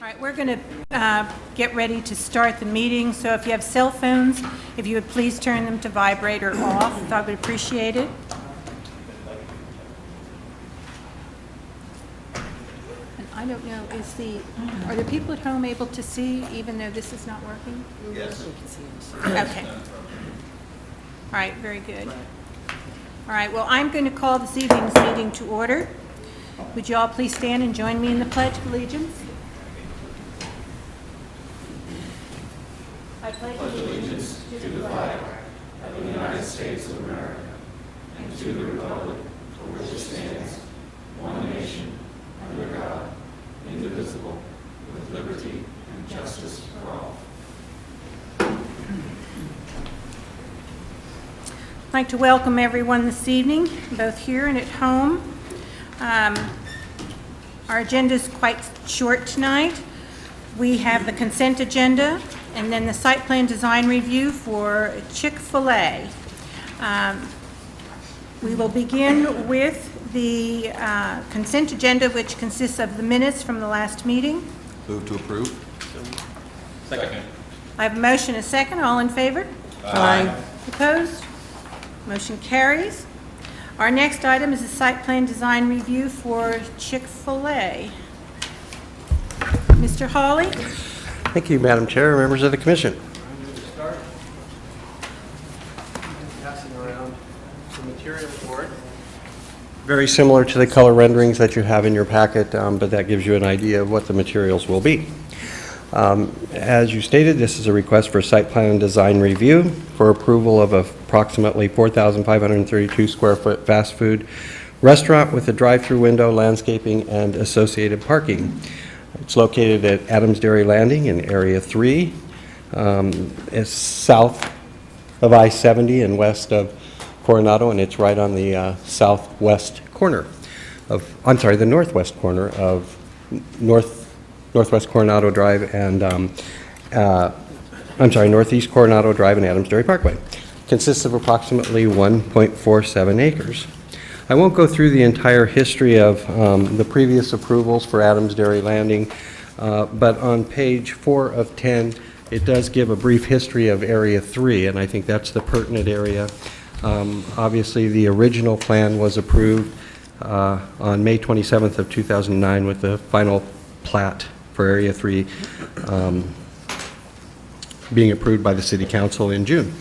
right, we're going to get ready to start the meeting, so if you have cell phones, if you would please turn them to vibrate or off, I would appreciate it. And I don't know, are the people at home able to see, even though this is not working? Yes. Okay. All right, very good. All right, well, I'm going to call this evening's meeting to order. Would you all please stand and join me in the Pledge of Allegiance? I pledge allegiance to the flag of the United States of America and to the republic for which it stands, one nation, under God, indivisible, with liberty and justice for all. I'd like to welcome everyone this evening, both here and at home. Our agenda is quite short tonight. We have the consent agenda and then the site plan design review for Chick-Fil-A. We will begin with the consent agenda, which consists of the minutes from the last meeting. Move to approve. Second. I have a motion and a second. All in favor? Aye. Opposed? Motion carries. Our next item is the site plan design review for Chick-Fil-A. Mr. Hawley? Thank you, Madam Chair, members of the Commission. I'm going to start passing around the material board. Very similar to the color renderings that you have in your packet, but that gives you an idea of what the materials will be. As you stated, this is a request for site plan and design review for approval of approximately 4,532 square foot fast food restaurant with a drive-through window, landscaping, and associated parking. It's located at Adams Dairy Landing in Area 3. It's south of I-70 and west of Coronado, and it's right on the southwest corner of, the northwest corner of Northwest Coronado Drive and, Northeast Coronado Drive and Adams Dairy Parkway. Consists of approximately 1.47 acres. I won't go through the entire history of the previous approvals for Adams Dairy Landing, but on page 4 of 10, it does give a brief history of Area 3, and I think that's the pertinent area. Obviously, the original plan was approved on May 27th of 2009 with the final plat for Area 3 being approved by the City Council in June.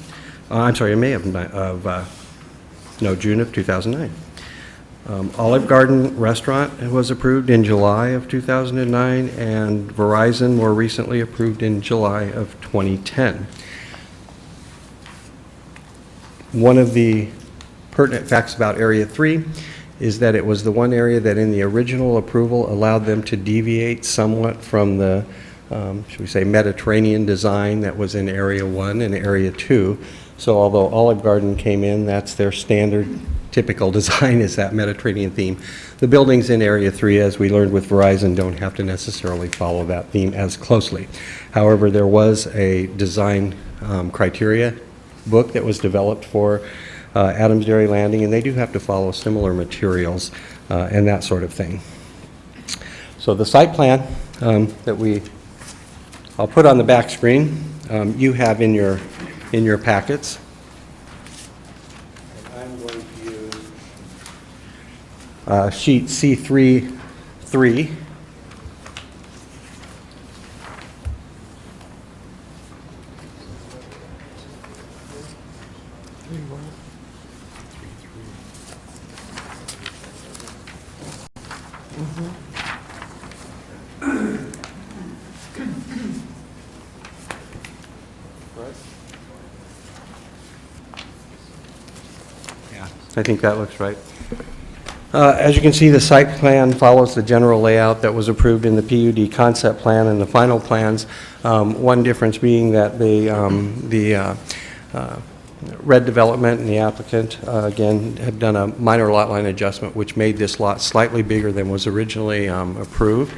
In May June of 2009. Olive Garden Restaurant was approved in July of 2009, and Verizon more recently approved in July of 2010. One of the pertinent facts about Area 3 is that it was the one area that in the original approval allowed them to deviate somewhat from the, should we say, Mediterranean design that was in Area 1 and Area 2. So although Olive Garden came in, that's their standard typical design is that Mediterranean theme. The buildings in Area 3, as we learned with Verizon, don't have to necessarily follow that theme as closely. However, there was a design criteria book that was developed for Adams Dairy Landing, and they do have to follow similar materials and that sort of thing. So the site plan that I'll put on the back screen, you have in your packets. I'm going to use sheet C3-3. I think that looks right. As you can see, the site plan follows the general layout that was approved in the PUD concept plan and the final plans. One difference being that the Red Development and the applicant, again, had done a minor lot line adjustment, which made this lot slightly bigger than was originally approved.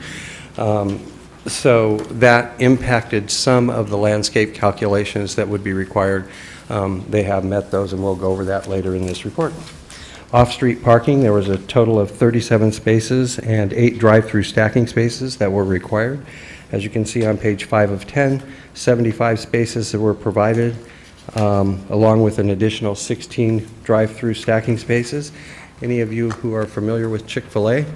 So that impacted some of the landscape calculations that would be required. They have met those, and we'll go over that later in this report. Off-street parking, there was a total of 37 spaces and 8 drive-through stacking spaces that were required. As you can see on page 5 of 10, 75 spaces that were provided, along with an additional 16 drive-through stacking spaces. Any of you who are familiar with Chick-Fil-A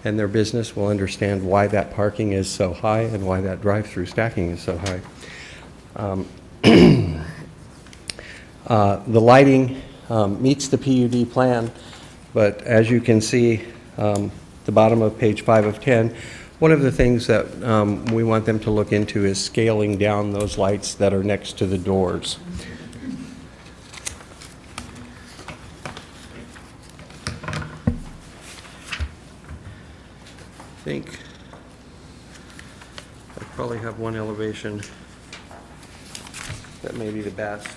and their business will understand why that parking is so high and why that drive-through stacking is so high. The lighting meets the PUD plan, but as you can see, the bottom of page 5 of 10, one of the things that we want them to look into is scaling down those lights that are next to the doors. I think I probably have one elevation that may be the best.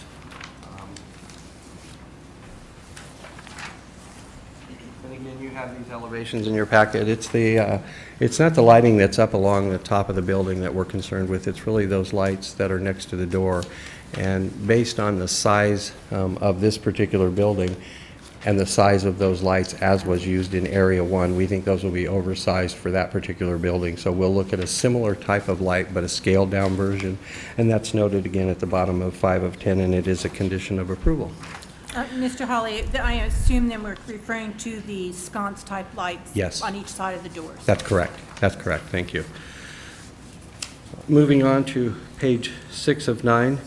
And again, you have these elevations in your packet. It's not the lighting that's up along the top of the building that we're concerned with. It's really those lights that are next to the door. And based on the size of this particular building and the size of those lights as was used in Area 1, we think those will be oversized for that particular building. So we'll look at a similar type of light, but a scaled-down version. And that's noted again at the bottom of 5 of 10, and it is a condition of approval. Mr. Hawley, I assume then we're referring to the sconce-type lights Yes. on each side of the doors. That's correct. That's correct. Thank you. Moving on to page 6 of 9.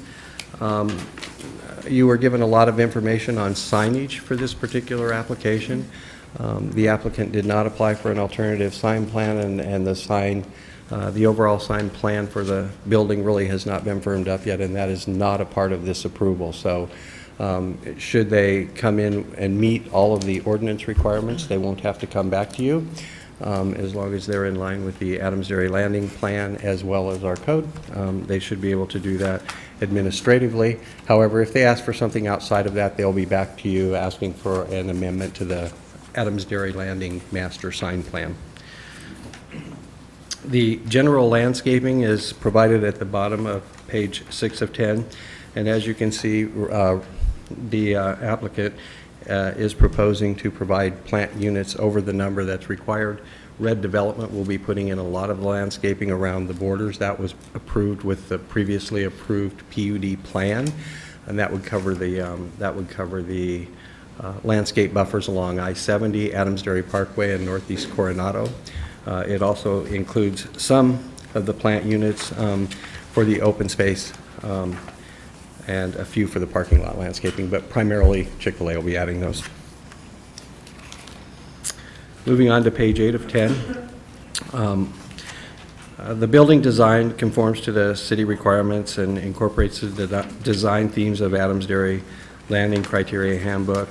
You were given a lot of information on signage for this particular application. The applicant did not apply for an alternative sign plan, and the overall sign plan for the building really has not been firmed up yet, and that is not a part of this approval. So should they come in and meet all of the ordinance requirements, they won't have to come back to you. As long as they're in line with the Adams Dairy Landing Plan as well as our code, they should be able to do that administratively. However, if they ask for something outside of that, they'll be back to you asking for an amendment to the Adams Dairy Landing Master Sign Plan. The general landscaping is provided at the bottom of page 6 of 10, and as you can see, the applicant is proposing to provide plant units over the number that's required. Red Development will be putting in a lot of landscaping around the borders. That was approved with the previously approved PUD plan, and that would cover the landscape buffers along I-70, Adams Dairy Parkway, and Northeast Coronado. It also includes some of the plant units for the open space and a few for the parking lot landscaping, but primarily Chick-Fil-A will be adding those. Moving on to page 8 of 10. The building design conforms to the city requirements and incorporates the design themes of Adams Dairy Landing Criteria Handbook.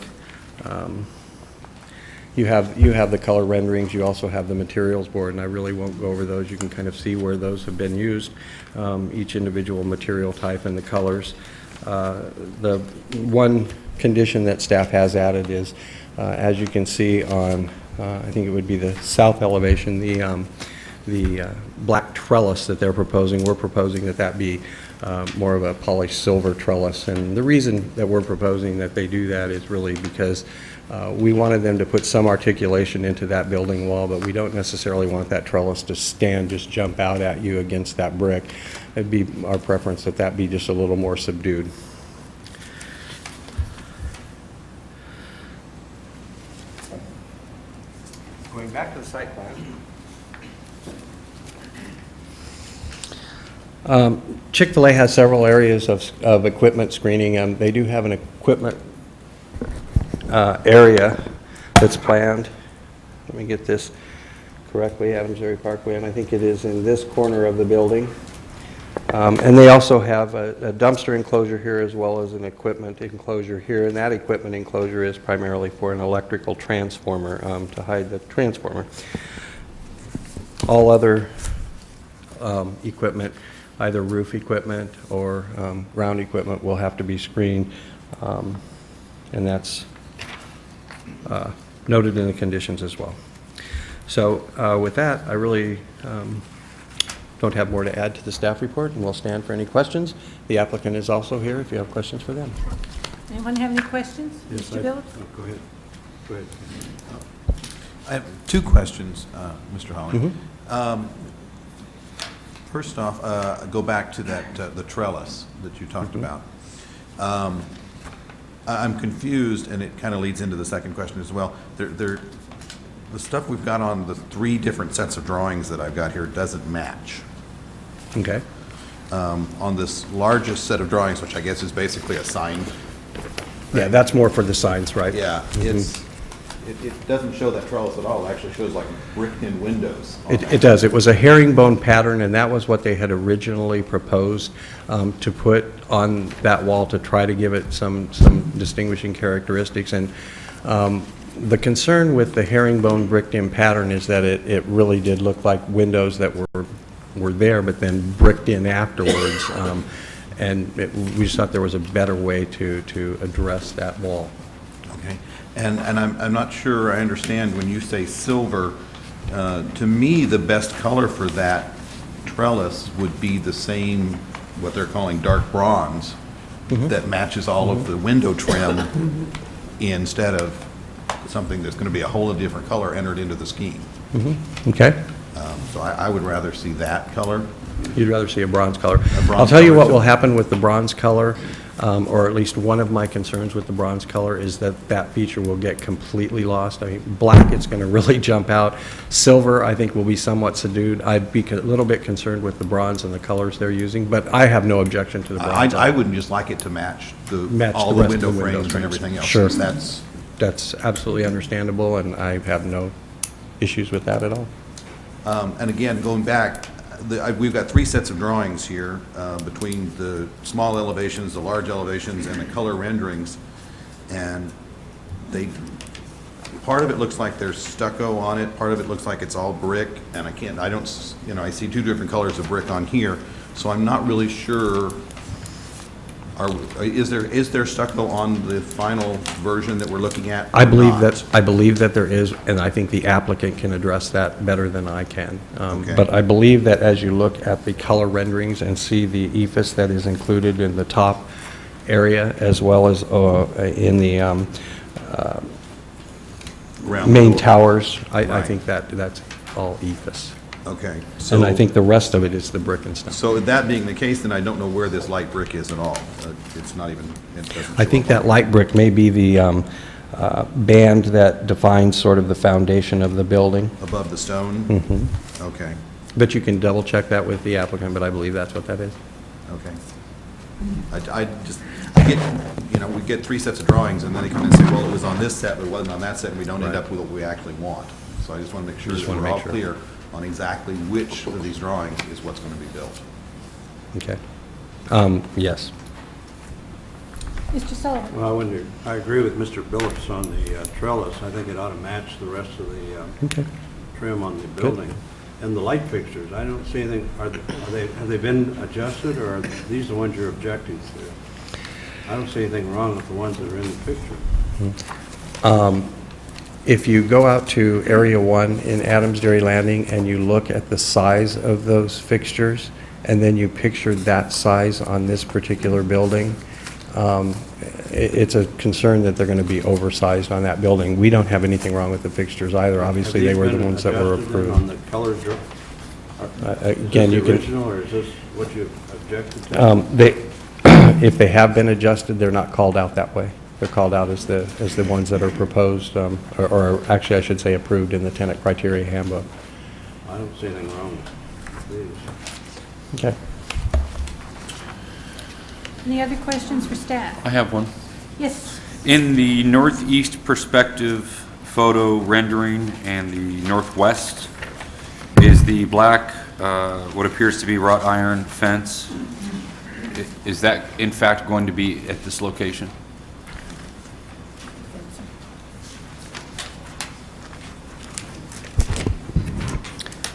You have the color renderings. You also have the materials board, and I really won't go over those. You can kind of see where those have been used, each individual material type and the colors. The one condition that staff has added is, as you can see on, I think it would be the south elevation, the black trellis that they're proposing. We're proposing that that be more of a polished silver trellis. And the reason that we're proposing that they do that is really because we wanted them to put some articulation into that building wall, but we don't necessarily want that trellis to just jump out at you against that brick. It'd be our preference that that be just a little more subdued. Going back to the site plan. Chick-fil-A has several areas of equipment screening. They do have an equipment area that's planned. Let me get this correctly, Adams Dairy Parkway, and I think it is in this corner of the building. And they also have a dumpster enclosure here as well as an equipment enclosure here, and that equipment enclosure is primarily for an electrical transformer to hide the transformer. All other equipment, either roof equipment or ground equipment, will have to be screened, and that's noted in the conditions as well. So with that, I really don't have more to add to the staff report, and we'll stand for any questions. The applicant is also here if you have questions for them. Anyone have any questions? Yes, Mr. Phillips? Go ahead. Go ahead. I have two questions, Mr. Holly. First off, go back to that, the trellis that you talked about. I'm confused, and it kind of leads into the second question as well. The stuff we've got on the 3 different sets of drawings that I've got here doesn't match. Okay. On this largest set of drawings, which I guess is basically a sign. Yeah, that's more for the signs, right? Yeah, it doesn't show that trellis at all. It actually shows like bricked-in windows. It does. It was a herringbone pattern, and that was what they had originally proposed to put on that wall to try to give it some distinguishing characteristics. And the concern with the herringbone bricked-in pattern is that it really did look like windows that were there, but then bricked in afterwards. And we just thought there was a better way to address that wall. Okay, and I'm not sure I understand when you say silver. To me, the best color for that trellis would be the same, what they're calling dark bronze, that matches all of the window trim instead of something that's going to be a whole different color entered into the scheme. Okay? So I would rather see that color. You'd rather see a bronze color. bronze I'll tell you color, what so- will happen with the bronze color, or at least one of my concerns with the bronze color is that feature will get completely lost. I mean, black, it's going to really jump out. Silver, I think, will be somewhat subdued. I'd be a little bit concerned with the bronze and the colors they're using, but I have no objection to the bronze. I wouldn't just like it to match all the the rest of window the window frames and everything else. Sure. That's, absolutely understandable, and I have no issues with that at all. and again, going back, we've got 3 sets of drawings here between the small elevations, the large elevations, and the color renderings. And part of it looks like there's stucco on it, part of it looks like it's all brick, and I see 2 different colors of brick on here, so I'm not really sure. Is there stucco on the final version that we're looking at? I believe Not? that there is, and I think the applicant can address that better than I can. Okay. But I believe that as you look at the color renderings and see the ephes that is included in the top area, as well as in the Around main the- towers, I Right. think that's all ephes. Okay. And I think the rest of it is the brick and stuff. So that being the case, then I don't know where this light brick is at all. It's not even, it doesn't I show think up that light brick may be the band that defines sort of the foundation of the building. above the stone? Mm-hmm. Okay, But you can double check that with the applicant, but I believe that's what that is. okay. I get, we get 3 sets of drawings, and then they come in and say, well, it was on this set, but it wasn't on that set, and we don't end Right. up with what we actually want. So I just want to make sure Just that wanna we're make all sure. clear on exactly which of these drawings is what's going to be built. Okay. Yes. Mr. Sullivan? Well, I agree with Mr. Billups on the trellis. I think it ought to match the rest of the Okay. trim on the building. And the light fixtures, I don't see anything, have they been adjusted, or are these the ones you're objecting to? I don't see anything wrong with the ones that are in the picture. If you go out to Area 1 in Adams Dairy Landing and you look at the size of those fixtures, and then you picture that size on this particular building, it's a concern that they're going to be oversized on that building. We don't have anything wrong with the fixtures either. Obviously, they were the ones that were Have these been adjusted then on approved. the color Again, you Is this the can, original, or is this what you objected to? if they have been adjusted, they're not called out that way. They're called out as the ones that are proposed, or actually, I should say approved in the tenant criteria handbook. I don't see anything wrong with these. Okay. Any other questions for staff? I have one. Yes, In the northeast perspective photo rendering and the northwest, is the black, what appears to be wrought iron fence, is that in fact going to be at this location?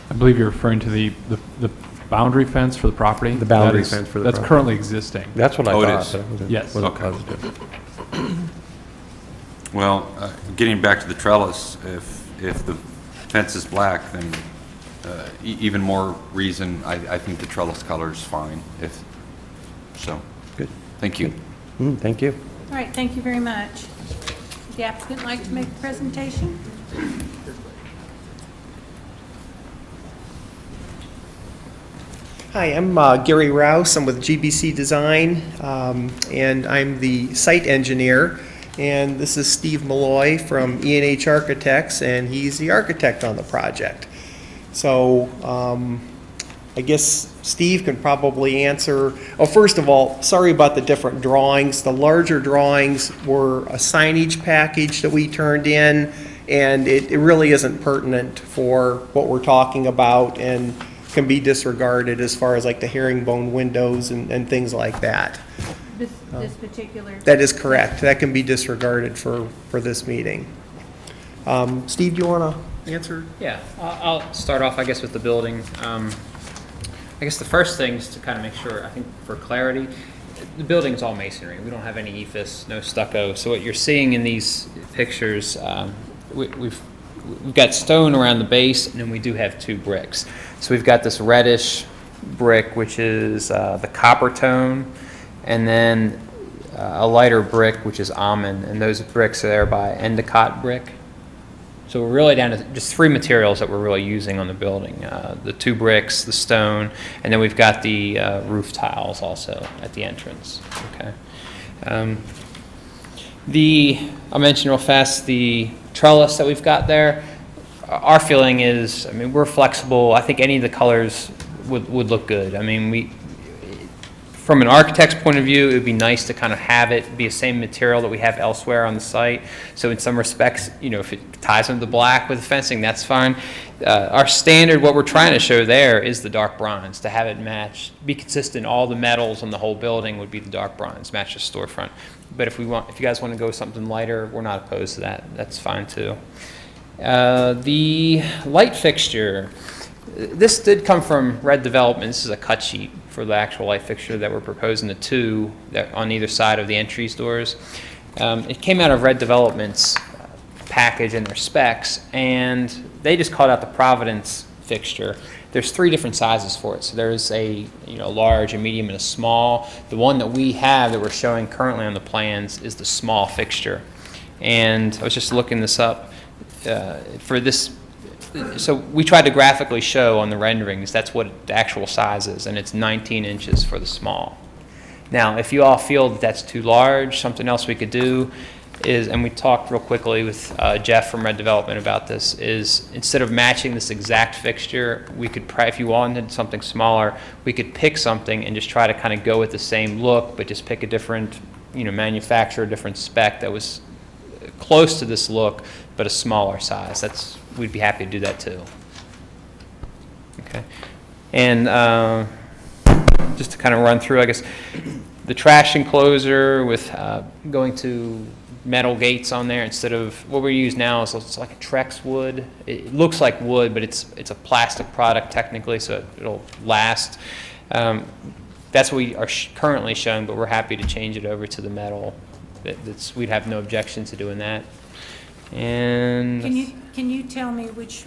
I believe you're referring to the boundary fence for the property? The boundary That is- fence for the That's property. currently existing. That's what I Oh, it thought. is. but I wasn't- Yes. wasn't Okay. positive. Well, getting back to the trellis, if the fence is black, then even more reason, I think the trellis color is fine, so, Good. thank you. Thank you. all right, thank you very much. Would the applicant like to make a presentation? Hi, I'm Gary Rouse. I'm with GBC Design, and I'm the site engineer. And this is Steve Malloy from E&H Architects, and he's the architect on the project. So I guess Steve can probably answer. Oh, first of all, sorry about the different drawings. The larger drawings were a signage package that we turned in, and it really isn't pertinent for what we're talking about and can be disregarded as far as like the herringbone windows and things like that. This particular? That is correct. That can be disregarded for this meeting. Steve, do you want to answer? Yeah, I'll start off, I guess, with the building. I guess the first thing is to kind of make sure, I think for clarity, the building's all masonry. We don't have any ephes, no stucco. So what you're seeing in these pictures, we've got stone around the base, and then we do have 2 bricks. So we've got this reddish brick, which is the copper tone, and then a lighter brick, which is almond, and those bricks are there by Endicott brick. So we're really down to just 3 materials that we're really using on the building. The 2 bricks, the stone, and then we've got the roof tiles also at the entrance. Okay. I'll mention real fast the trellis that we've got there. Our feeling is, I mean, we're flexible. I think any of the colors would look good. I mean, from an architect's point of view, it would be nice to kind of have it be the same material that we have elsewhere on the site. So in some respects, you know, if it ties into the black with the fencing, that's fine. Our standard, what we're trying to show there is the dark bronze, to have it match, be consistent. All the metals on the whole building would be the dark bronze, match the storefront. But if you guys want to go with something lighter, we're not opposed to that. That's fine too. The light fixture, this did come from Red Development. This is a cut sheet for the actual light fixture that we're proposing, the 2 that on either side of the entries doors. It came out of Red Development's package and their specs, and they just called out the Providence fixture. There's 3 different sizes for it. So there's a large, a medium, and a small. The one that we have that we're showing currently on the plans is the small fixture. And I was just looking this up for this. So we tried to graphically show on the renderings that's what the actual size is, and it's 19 inches for the small. Now, if you all feel that that's too large, something else we could do is, and we talked real quickly with Jeff from Red Development about this, is instead of matching this exact fixture, we could, if you wanted something smaller, we could pick something and just try to kind of go with the same look, but just pick a different, manufacturer, different spec that was close to this look, but a smaller size. We'd be happy to do that too. Okay, and just to kind of run through, I guess, the trash enclosure with going to metal gates on there instead of what we use now is it's like a Trex wood. It looks like wood, but it's a plastic product technically, so it'll last. That's what we are currently showing, but we're happy to change it over to the metal. We'd have no objection to doing that. And Can you tell me which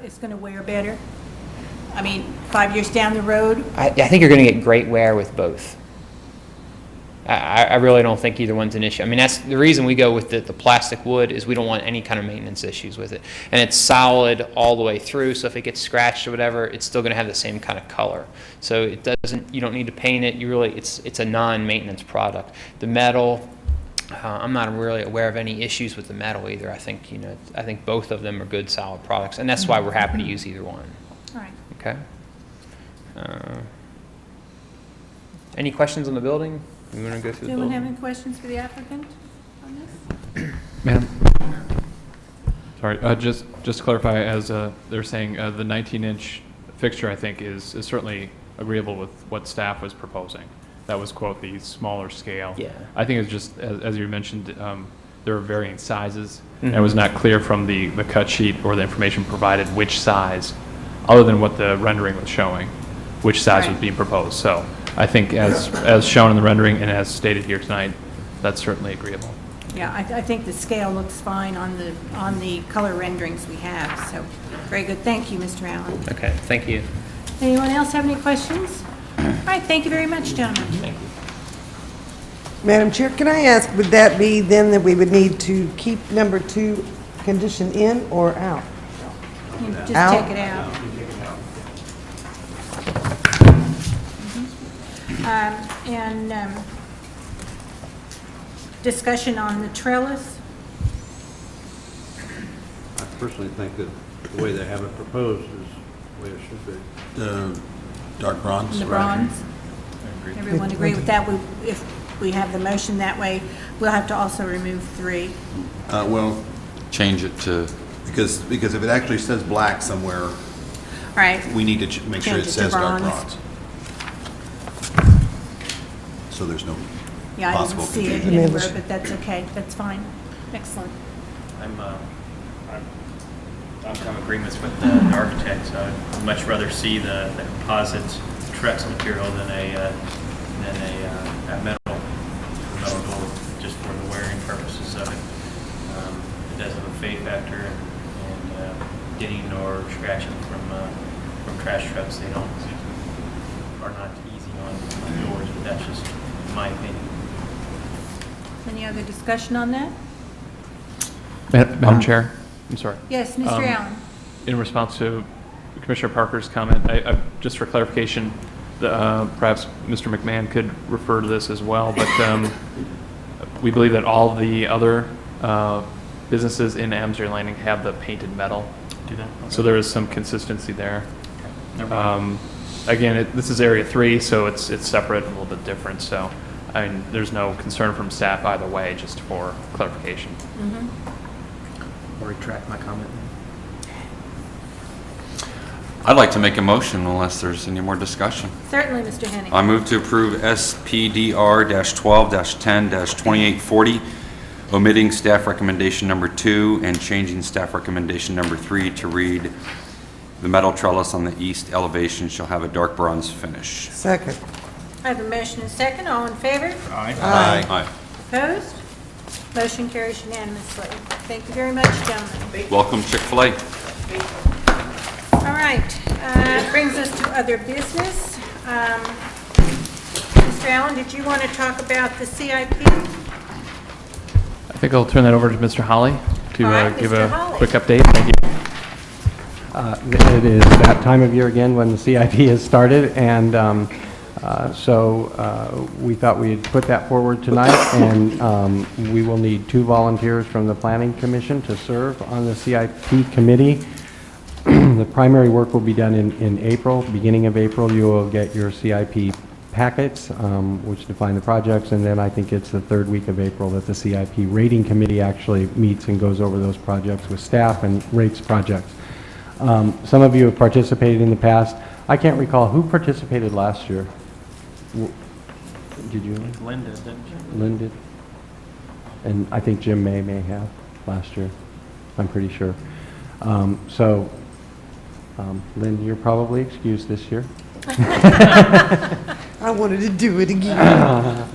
is going to wear better? I mean, 5 years down the road? I think you're going to get great wear with both. I really don't think either one's an issue. I mean, that's the reason we go with the plastic wood is we don't want any kind of maintenance issues with it. And it's solid all the way through, so if it gets scratched or whatever, it's still going to have the same kind of color. So you don't need to paint it. It's a non-maintenance product. The metal, I'm not really aware of any issues with the metal either. I think both of them are good, solid products, and that's why we're happy to use either one. All right. Okay. Any questions on the building? You want to go through Does the anyone building? have any questions for the applicant on this? Ma'am? Sorry, just to clarify, as they're saying, the 19-inch fixture, I think, is certainly agreeable with what staff was proposing. That was, quote, the smaller scale. Yeah. I think it's just, as you mentioned, there are varying sizes. And it was not clear from the cut sheet or the information provided which size, other than what the rendering was showing, which size was being proposed. So I think as shown in the rendering and as stated here tonight, that's certainly agreeable. Yeah, I think the scale looks fine on the color renderings we have, so very good. Thank you, Mr. Allen. Okay, thank you. Anyone else have any questions? All right, thank you very much, gentlemen. Thank you. Madam Chair, can I ask, would that be then that we would need to keep number 2 condition in or out? You just Out. take it out. And discussion on the trellis. I personally think that the way they have it proposed is the way it should be. The dark bronze? The bronze. Everyone agree with that? If we have the motion that way, we'll have to also remove 3. Well, Change it to, because if it actually says black somewhere, All right. we need to make sure Change it it to says dark bronze. bronze. So there's no Yeah, I didn't possible see it confusion. anywhere, but that's okay. That's fine. Excellent. I'm in agreements with the architect. I'd much rather see the composite Trex material than a metal board, just for the wearing purposes of it. It does have a fade factor, and getting or scratching from trash trucks, they are not easy on doors, but that's just my opinion. Any other discussion on that? Madam Chair, I'm sorry. Yes, Mr. Allen. In response to Commissioner Parker's comment, just for clarification, perhaps Mr. McMahon could refer to this as well, but we believe that all the other businesses in Amesbury Landing have the painted metal. Do that? So there is some consistency there. Again, this is Area 3, so it's separate and a little bit different. So, I mean, there's no concern from staff either way, just for clarification. I'll retract my comment. I'd like to make a motion unless there's any more discussion. Certainly, Mr. Henning. I move to approve SPDR-12-10-2840, omitting staff recommendation number 2 and changing staff recommendation number 3 to read, "The metal trellis on the east elevation shall have a dark bronze finish." Second. I have a motion and a second. All in favor? Aye. Aye. Opposed? Motion carries unanimously. Thank you very much, gentlemen. Welcome, Chick-Fil-A. All right, brings us to other business. Mr. Allen, did you want to talk about the CIP? I think I'll turn that over to Mr. Holly to All right, give Mr. a Holly. quick update. Thank you. It is that time of year again when the CIP has started, and so we thought we'd put that forward tonight, and we will need 2 volunteers from the Planning Commission to serve on the CIP committee. The primary work will be done in April. Beginning of April, you will get your CIP packets, which define the projects, and then I think it's the 3rd week of April that the CIP rating committee actually meets and goes over those projects with staff and rates projects. Some of you have participated in the past. I can't recall who participated last year. Did you? Linda, didn't you? Lynn did? And I think Jim may have last year. I'm pretty sure. Lynn, you're probably excused this year. I wanted to do it again.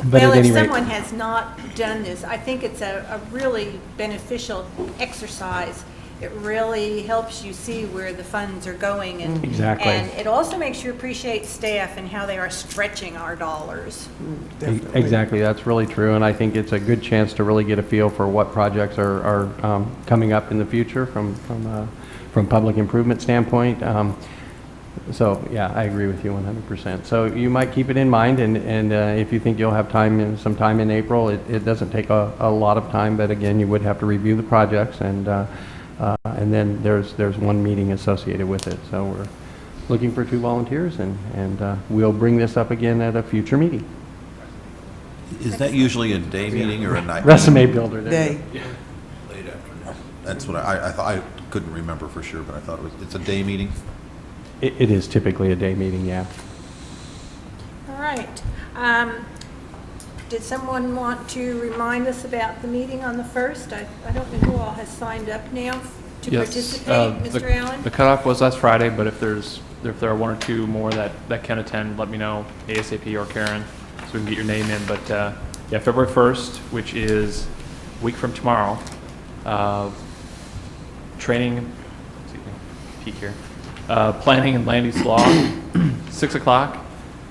But Well, at if any rate, someone has not done this, I think it's a really beneficial exercise. It really helps you see where the funds are going. And Exactly. And it also makes you appreciate staff and how they are stretching our dollars. Definitely. Exactly, that's really true, and I think it's a good chance to really get a feel for what projects are coming up in the future from public improvement standpoint. So, yeah, I agree with you 100%. So you might keep it in mind, and if you think you'll have some time in April, it doesn't take a lot of time, but again, you would have to review the projects, and then there's one meeting associated with it. So we're looking for 2 volunteers, and we'll bring this up again at a future meeting. Is that usually a day meeting or a night? Resume builder. there. Day. Late afternoon. That's what I thought. I couldn't remember for sure, but I thought it's a day meeting. It is typically a day meeting, yeah. All right. Did someone want to remind us about the meeting on the 1st? I don't know who all has signed up now to Yes, participate. Mr. Allen? The cutoff was last Friday, but if there are 1 or 2 more that can attend, let me know, ASAP or Karen, so we can get your name in. But yeah, February 1st, which is a week from tomorrow, training, let's see, peek here, planning and land use law, 6 o'clock.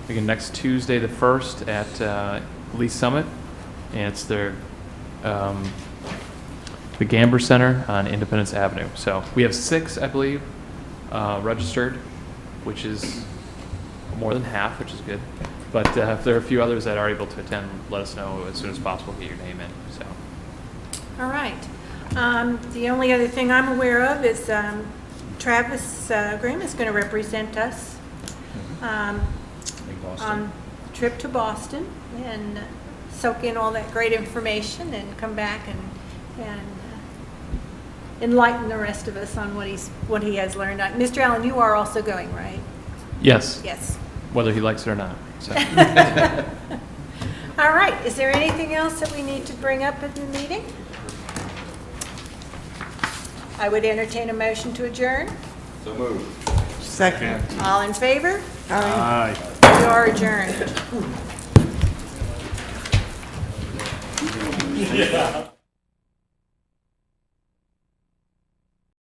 Again, next Tuesday, the 1st at Lee Summit, and it's the Gamber Center on Independence Avenue. So we have 6, I believe, registered, which is more than half, which is good. But if there are a few others that are able to attend, let us know as soon as possible, get your name in, so. All right. The only other thing I'm aware of is Travis Grimm is going to represent us on a trip to Boston and soak in all that great information and come back and enlighten the rest of us on what he has learned. Mr. Allen, you are also going, right? Yes, Yes. whether he likes it or not, so. All right. Is there anything else that we need to bring up in the meeting? I would entertain a motion to adjourn. So moved. Second. All in favor? Aye. We are adjourned.